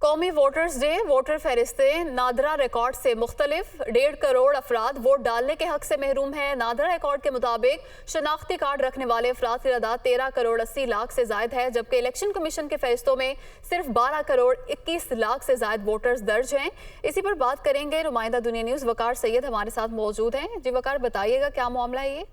कौमी voters day voter फहरिस्तें NADRA record से मुख्तलिफ 1.5 करोड़ अफराद वोट डालने के हक से महरूम हैं। नादरा रिकॉर्ड के मुताबिक शनाख्ती कार्ड रखने वाले अफराद की तादाद 13 करोड़ 80 लाख से जायद है, जबकि इलेक्शन कमीशन के फहरिस्तों में सिर्फ 12 करोड़ 21 लाख से जायद वोटर्स दर्ज हैं। इसी पर बात करेंगे। नुमाइंदा दुनिया न्यूज़ वकार सैयद हमारे साथ मौजूद हैं। जी वकार, बताइएगा क्या मामला है ये?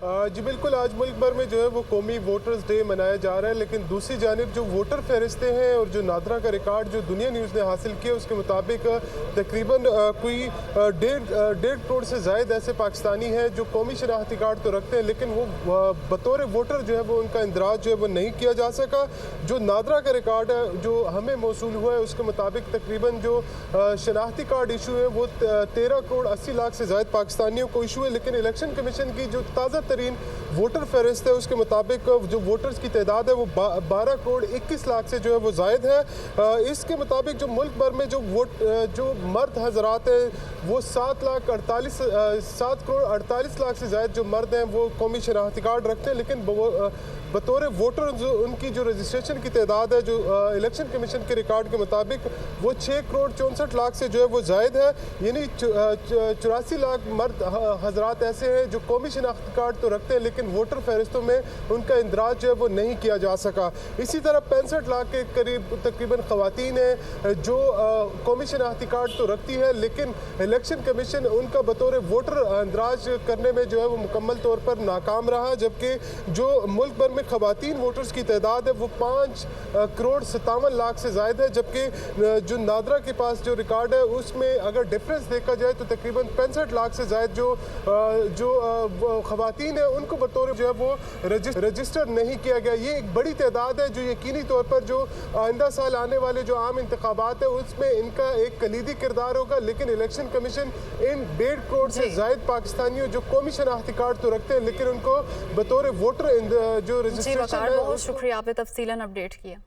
जी बिल्कुल, आज मुल्क भर में जो है वो कौमी वोटर्स डे मनाया जा रहा है, लेकिन दूसरी जानिब जो वोटर फहरिस्तें हैं और जो नादरा का रिकॉर्ड जो दुनिया न्यूज़ ने हासिल किया उसके मुताबिक तकरीबन कोई 1.5 करोड़ से ज़ायद ऐसे पाकिस्तानी हैं जो कौमी शनाख्ती कार्ड तो रखते हैं, लेकिन वो बतौर वोटर जो है वो उनका इंदराज जो है वो नहीं किया जा सका। जो नादरा का रिकॉर्ड है जो हमें मौसूल हुआ है उसके मुताबिक तकरीबन जो शनाख्ती कार्ड इशू है वो 13 करोड़ 80 लाख से ज़ायद पाकिस्तानियों को इशू है, लेकिन इलेक्शन कमीशन की जो ताज़ा तरीन वोटर फहरिस्त है उसके मुताबिक जो वोटर्स की तादाद है वो 12 करोड़ 21 लाख से जो है वो जायद है। इसके मुताबिक जो मुल्क भर में जो मर्द हजरात है वो 7 करोड़ 48 लाख से जायद जो मर्द हैं वो कौमी शनाख्ती कार्ड रखते हैं, लेकिन बतौर वोटर जो उनकी जो रजिस्ट्रेशन की तादाद है जो इलेक्शन कमीशन के रिकॉर्ड के मुताबिक वो 6 करोड़ 64 लाख से जो है वो जायद है। यानी 84 लाख मर्द हजरात ऐसे हैं जो कौमी शनाख्ती कार्ड तो रखते हैं लेकिन वोटर फहरिस्तों में उनका इंदराज जो है वो नहीं किया जा सका। इसी तरह 65 लाख के करीब तकरीबन ख़वातीन हैं जो कौमी शनाख्ती कार्ड तो रखती है, लेकिन इलेक्शन कमीशन उनका बतौर वोटर इंदराज करने में जो है वो मुकम्मल तौर पर नाकाम रहा, जबकि जो मुल्क भर में ख़वातीन वोटर्स की तादाद है वो 5 करोड़ 57 लाख से ज़ायद है, जबकि जो नादरा के पास जो रिकॉर्ड है उसमें अगर डिफरेंस देखा जाए तो तकरीबन 65 लाख से ज़ायद जो ख़वातीन है उनको बतौर जो है वो रजिस्टर नहीं किया गया। ये एक बड़ी तादाद है जो यकीनी तौर पर जो आइंदा साल आने वाले जो आम इंतखाबात है उसमें इनका एक कलीदी किरदार होगा, लेकिन इलेक्शन कमीशन इन 1.5 करोड़ से ज़ायद पाकिस्तानियों जो कौमी शनाख्ती कार्ड तो रखते हैं लेकिन उनको बतौर वोटर जो जी वकार, बहुत शुक्रिया, आपने तफसीलन अपडेट किया।